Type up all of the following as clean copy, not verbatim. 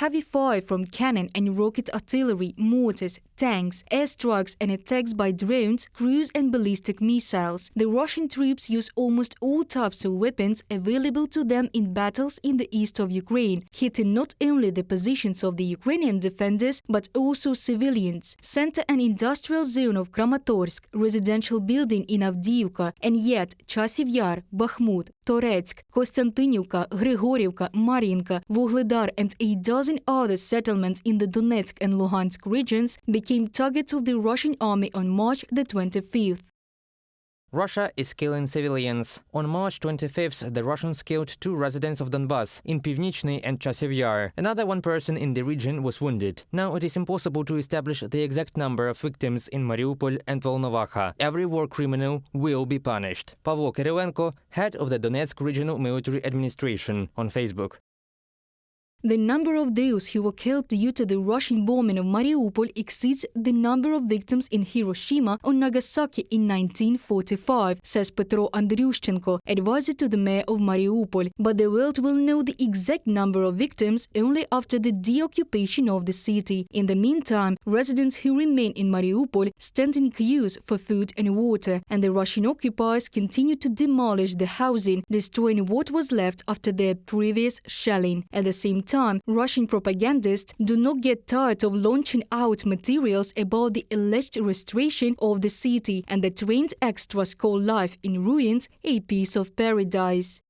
heavy fire from cannon and rocket artillery, mortars, tanks, airstrikes and attacks by drones, cruise and ballistic missiles. The Russian troops use almost all types of weapons available to them in battles in the east of Ukraine, hitting not only the positions of the Ukrainian defenders but also civilians. Center and industrial zone of Kramatorsk, residential building in Avdiivka, and yet Chasiv Yar, Bakhmut, Toretsk, Konstantinivka, Grigorivka, Marinka, Vuhledar and a dozen other settlements in the Donetsk and Luhansk regions became targets of the Russian army on March the 25th. Russia is killing civilians. On March 25th, the Russians killed 2 residents of Donbas in Pivnichny and Chasiv Yar. Another 1 person in the region was wounded. Now it is impossible to establish the exact number of victims in Mariupol and Volnovakha. Every war criminal will be punished. Pavlo Kirilenko, head of the Donetsk Regional Military Administration, on Facebook. The number of those who were killed due to the Russian bombing of Mariupol exceeds the number of victims in Hiroshima or Nagasaki in 1945, says Petro Andriushchenko, advisor to the mayor of Mariupol. But the world will know the exact number of victims only after the deoccupation of the city. In the meantime, residents who remain in Mariupol stand in queues for food and water, and the Russian occupiers continue to demolish the housing, destroying what was left after their previous shelling. At the same time, Russian propagandists do not get tired of launching out materials about the alleged restoration of the city, and the trained extras call life in ruins a piece of paradise.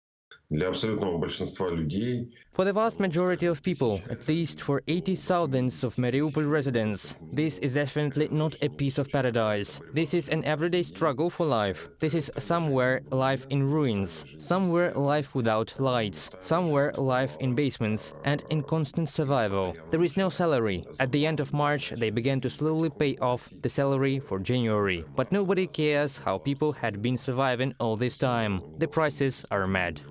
For the vast majority of people, at least for 80,000 of Mariupol residents, this is definitely not a piece of paradise. This is an everyday struggle for life. This is somewhere life in ruins, somewhere life without lights, somewhere life in basements and in constant survival. There is no salary. At the end of March, they began to slowly pay off the salary for January. But nobody cares how people had been surviving all this time. The prices are mad.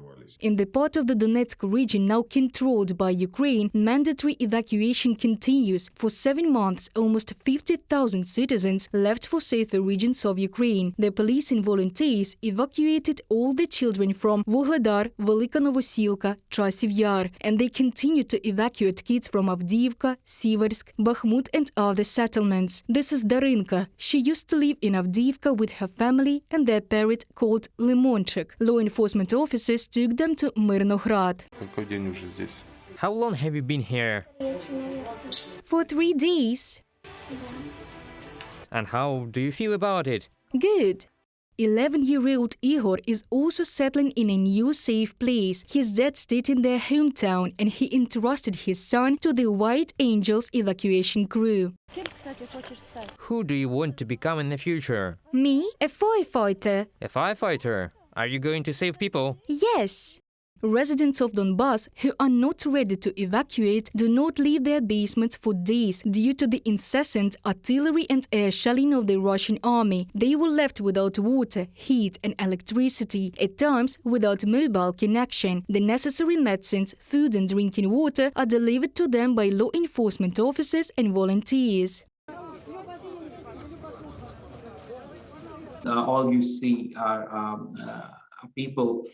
In the part of the Donetsk region now controlled by Ukraine, mandatory evacuation continues. For 7 months, almost 50,000 citizens left for safer regions of Ukraine. The police and volunteers evacuated all the children from Vuhledar, Velika Novosilka, Chasiv Yar, and they continue to evacuate kids from Avdiivka, Siversk, Bakhmut and other settlements. This is Darinka. She used to live in Avdiivka with her family and their parrot called Limonchik. Law enforcement officers took them to Myrnograd. How long have you been here? For 3 days. And how do you feel about it? Good. 11-year-old Igor is also settling in a new safe place. His dad stayed in their hometown and he entrusted his son to the White Angels evacuation crew. Who do you want to become in the future? Me? A firefighter. A firefighter? Are you going to save people? Yes. Residents of Donbas who are not ready to evacuate do not leave their basements for days due to the incessant artillery and air shelling of the Russian army. They were left without water, heat and electricity, at times without mobile connection. The necessary medicines, food and drinking water are delivered to them by law enforcement officers and volunteers. All you see are people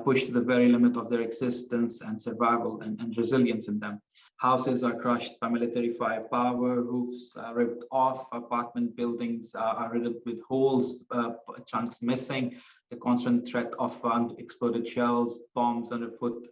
pushed to the very limit of their existence and survival and resilience in them. Houses are crushed by military firepower, roofs ripped off, apartment buildings are riddled with holes, chunks missing, the constant threat of unexploded shells, bombs underfoot,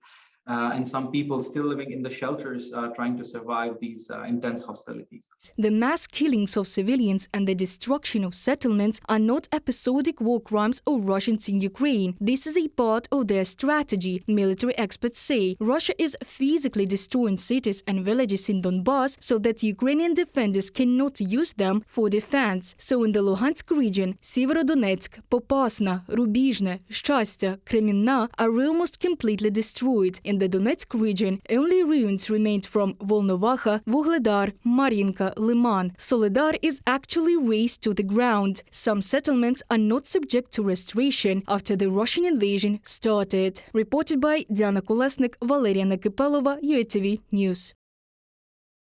and some people still living in the shelters trying to survive these intense hostilities. The mass killings of civilians and the destruction of settlements are not episodic war crimes of Russians in Ukraine. This is a part of their strategy, military experts say. Russia is physically destroying cities and villages in Donbas so that Ukrainian defenders cannot use them for defense. So in the Luhansk region, Severodonetsk, Popasna, Rubizhne, Shchastya, Kreminna are almost completely destroyed. In the Donetsk region, only ruins remained from Volnovakha, Vuhledar, Marinka, Liman. Soledar is actually razed to the ground. Some settlements are not subject to restoration after the Russian invasion started. Reported by Diana Kolesnik, Valeria Nekipelova, UATV News.